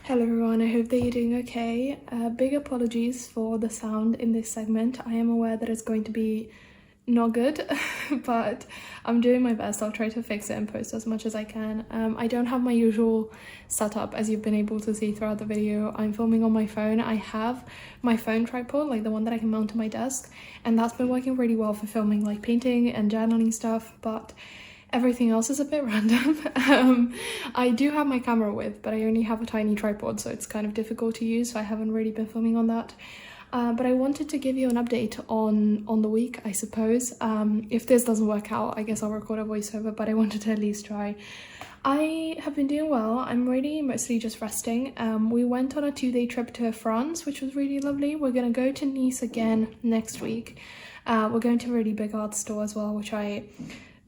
Hello everyone, I hope that you're doing okay. Big apologies for the sound in this segment. I am aware that it's going to be not good, but I'm doing my best. I'll try to fix it and post as much as I can. I don't have my usual setup, as you've been able to see throughout the video. I'm filming on my phone. I have my phone tripod, like the one that I can mount to my desk, and that's been working really well for filming like painting and journaling stuff, but everything else is a bit random. I do have my camera with, but I only have a tiny tripod, so it's kind of difficult to use, so I haven't really been filming on that. But I wanted to give you an update on the week, I suppose. If this doesn't work out, I guess I'll record a voiceover, but I wanted to at least try. I have been doing well. I'm really mostly just resting. We went on a 2-day trip to France, which was really lovely. We're gonna go to Nice again next week. We're going to a really big art store as well, which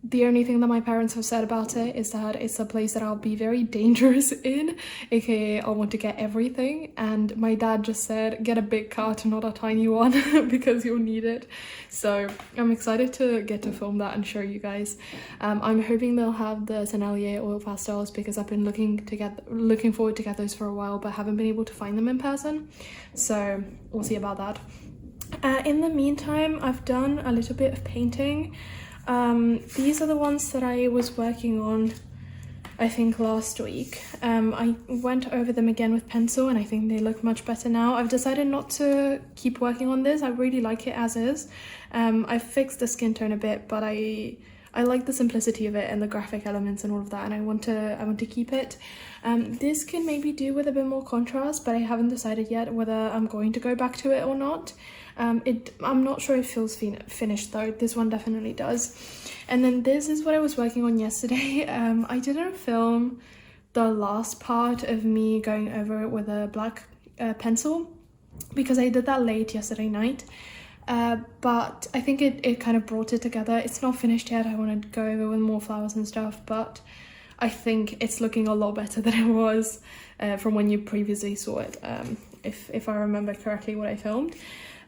the only thing that my parents have said about it is that it's a place that I'll be very dangerous in, aka I'll want to get everything, and my dad just said get a big cart, not a tiny one, because you'll need it. So I'm excited to get to film that and show you guys. I'm hoping they'll have the Sennelier oil pastels, because I've been looking forward to get those for a while, but haven't been able to find them in person, so we'll see about that. In the meantime, I've done a little bit of painting. These are the ones that I was working on, I think, last week. I went over them again with pencil and I think they look much better now. I've decided not to keep working on this. I really like it as is. I've fixed the skin tone a bit, but I like the simplicity of it and the graphic elements and all of that, and I want to keep it. This can maybe do with a bit more contrast, but I haven't decided yet whether I'm going to go back to it or not. I'm not sure it feels finished though. This one definitely does. And then this is what I was working on yesterday. I didn't film the last part of me going over it with a black pencil because I did that late yesterday night. But I think it kind of brought it together. It's not finished yet. I want to go over with more flowers and stuff, but I think it's looking a lot better than it was from when you previously saw it, if I remember correctly what I filmed.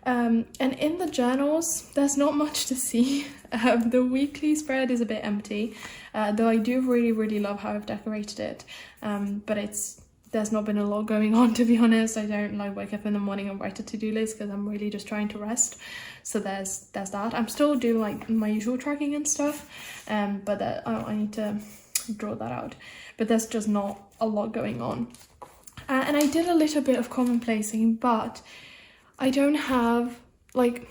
And in the journals, there's not much to see. The weekly spread is a bit empty, though I do really love how I've decorated it. But there's not been a lot going on, to be honest. I don't like wake up in the morning and write a to-do list because I'm really just trying to rest. So there's that. I'm still doing like my usual tracking and stuff, but I need to draw that out. But there's just not a lot going on. And I did a little bit of commonplacing, but I don't have, like,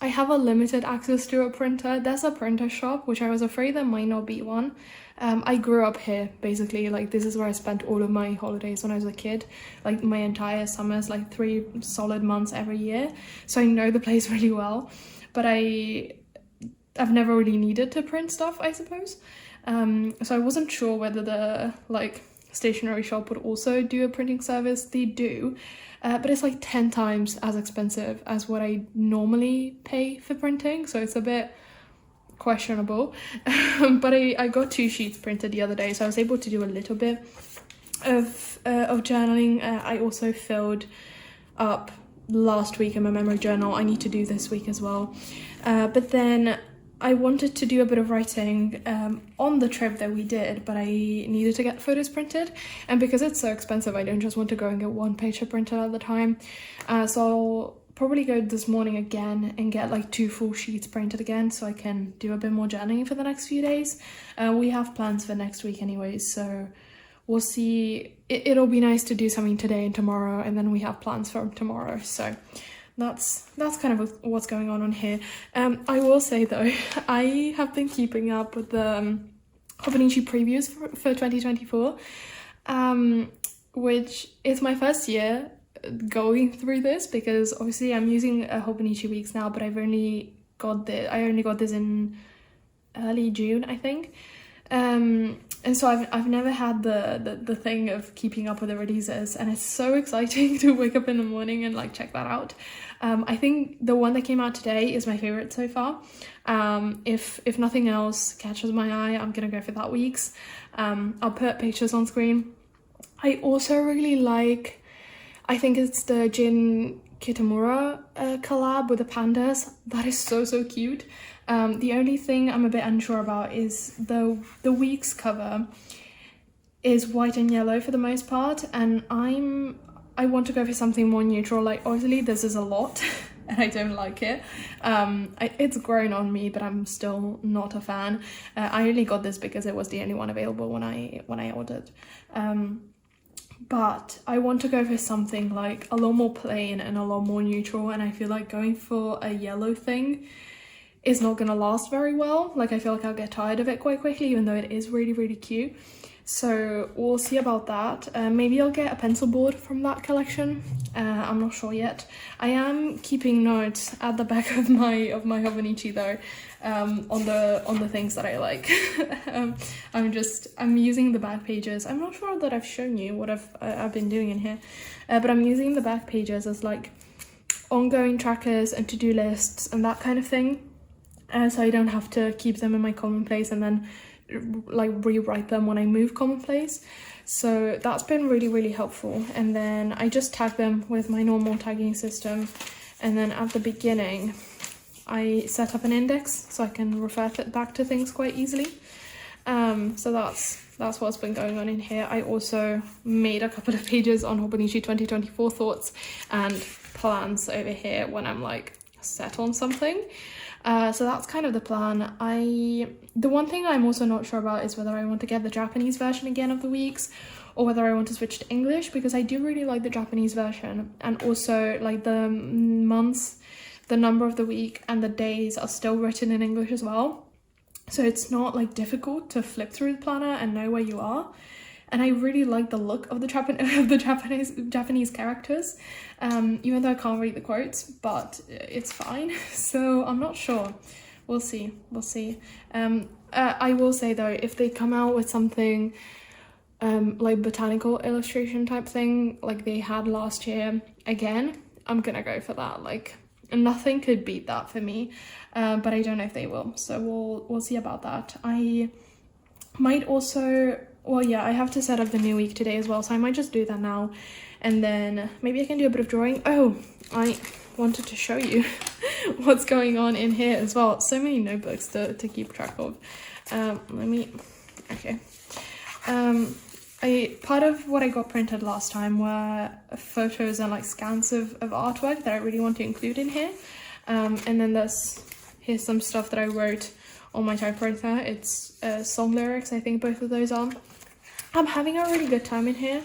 I have a limited access to a printer. There's a printer shop, which I was afraid there might not be one. I grew up here, basically. Like, this is where I spent all of my holidays when I was a kid. Like, my entire summers, like 3 solid months every year. So I know the place really well. But I've never really needed to print stuff, I suppose. So I wasn't sure whether the, like, stationery shop would also do a printing service. They do. But it's like 10 times as expensive as what I normally pay for printing. So it's a bit questionable. But I got 2 sheets printed the other day, so I was able to do a little bit of journaling. I also filled up last week in my memory journal. I need to do this week as well. But then I wanted to do a bit of writing on the trip that we did, but I needed to get photos printed. And because it's so expensive, I don't just want to go and get one page printed at the time. So I'll probably go this morning again and get like 2 full sheets printed again, so I can do a bit more journaling for the next few days. We have plans for next week anyways, so we'll see. It'll be nice to do something today and tomorrow, and then we have plans for tomorrow. So that's kind of what's going on here. I will say though, I have been keeping up with the Hobonichi previews for 2024, which is my first year going through this, because obviously I'm using Hobonichi weeks now, but I only got this in early June, I think. And so I've never had the thing of keeping up with the releases, and it's so exciting to wake up in the morning and like check that out. I think the one that came out today is my favorite so far. If nothing else catches my eye, I'm gonna go for that week's. I'll put pictures on screen. I also really like, I think it's the Jin Kitamura collab with the pandas. That is so cute. The only thing I'm a bit unsure about is the week's cover is white and yellow for the most part, and I want to go for something more neutral. Like, obviously this is a lot and I don't like it. It's grown on me, but I'm still not a fan. I only got this because it was the only one available when I ordered. But I want to go for something like a lot more plain and a lot more neutral, and I feel like going for a yellow thing is not gonna last very well. Like, I feel like I'll get tired of it quite quickly, even though it is really cute. So we'll see about that. Maybe I'll get a pencil board from that collection. I'm not sure yet. I am keeping notes at the back of my Hobonichi though, on the things that I like. I'm using the back pages. I'm not sure that I've shown you what I've been doing in here, but I'm using the back pages as like ongoing trackers and to-do lists and that kind of thing. So I don't have to keep them in my Commonplace and then like rewrite them when I move Commonplace. So that's been really helpful. And then I just tag them with my normal tagging system, and then at the beginning I set up an index so I can refer back to things quite easily. So that's what's been going on in here. I also made a couple of pages on Hobonichi 2024 thoughts and plans over here when I'm like set on something. So that's kind of the plan. The one thing I'm also not sure about is whether I want to get the Japanese version again of the weeks, or whether I want to switch to English, because I do really like the Japanese version, and also like the months, the number of the week and the days are still written in English as well. So it's not like difficult to flip through the planner and know where you are. And I really like the look of the Japanese characters, even though I can't read the quotes, but it's fine. So I'm not sure. We'll see. I will say though, if they come out with something like botanical illustration type thing like they had last year again, I'm gonna go for that. Like, nothing could beat that for me, but I don't know if they will. So we'll see about that. I might also well, yeah, I have to set up the new week today as well, so I might just do that now, and then maybe I can do a bit of drawing. Oh, I wanted to show you what's going on in here as well. So many notebooks to keep track of. Okay. Part of what I got printed last time were photos and like scans of artwork that I really want to include in here. And then here's some stuff that I wrote on my typewriter. It's song lyrics, I think both of those are. I'm having a really good time in here.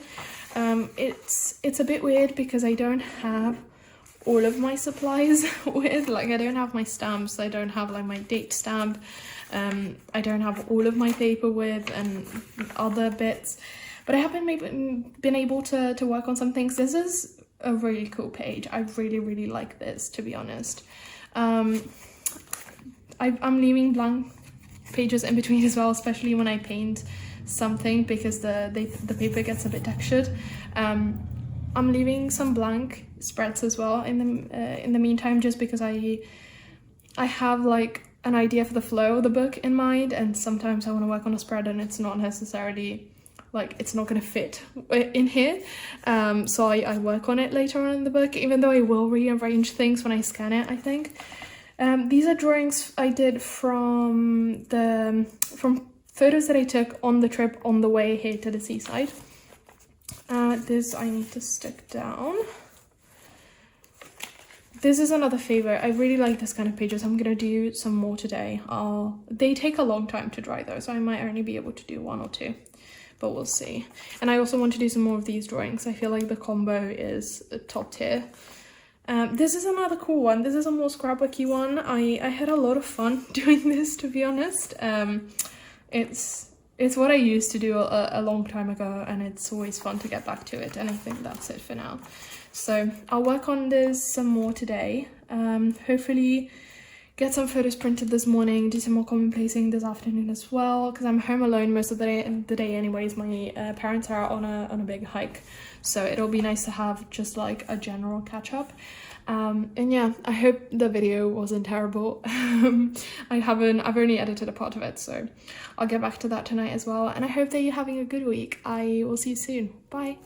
It's a bit weird because I don't have all of my supplies with, like, I don't have my stamps, I don't have like my date stamp, I don't have all of my paper with and other bits, but I haven't been able to work on some things. This is a really cool page. I really like this, to be honest. I'm leaving blank pages in between as well, especially when I paint something, because the paper gets a bit textured. I'm leaving some blank spreads as well in the meantime, just because I have like an idea for the flow of the book in mind, and sometimes I want to work on a spread and it's not necessarily like, it's not going to fit in here, so I work on it later on in the book, even though I will rearrange things when I scan it, I think. These are drawings I did from photos that I took on the trip on the way here to the seaside. This I need to stick down. This is another favorite. I really like this kind of pages. I'm gonna do some more today. They take a long time to dry though, so I might only be able to do 1 or 2, but we'll see. And I also want to do some more of these drawings. I feel like the combo is top tier. This is another cool one. This is a more scrapbooky one. I had a lot of fun doing this, to be honest. It's what I used to do a long time ago, and it's always fun to get back to it, and I think that's it for now. So I'll work on this some more today. Hopefully get some photos printed this morning, do some more commonplacing this afternoon as well, because I'm home alone most of the day anyways. My parents are on a big hike, so it'll be nice to have just like a general catch up. And yeah, I hope the video wasn't terrible. I've only edited a part of it, so I'll get back to that tonight as well, and I hope that you're having a good week. I will see you soon. Bye.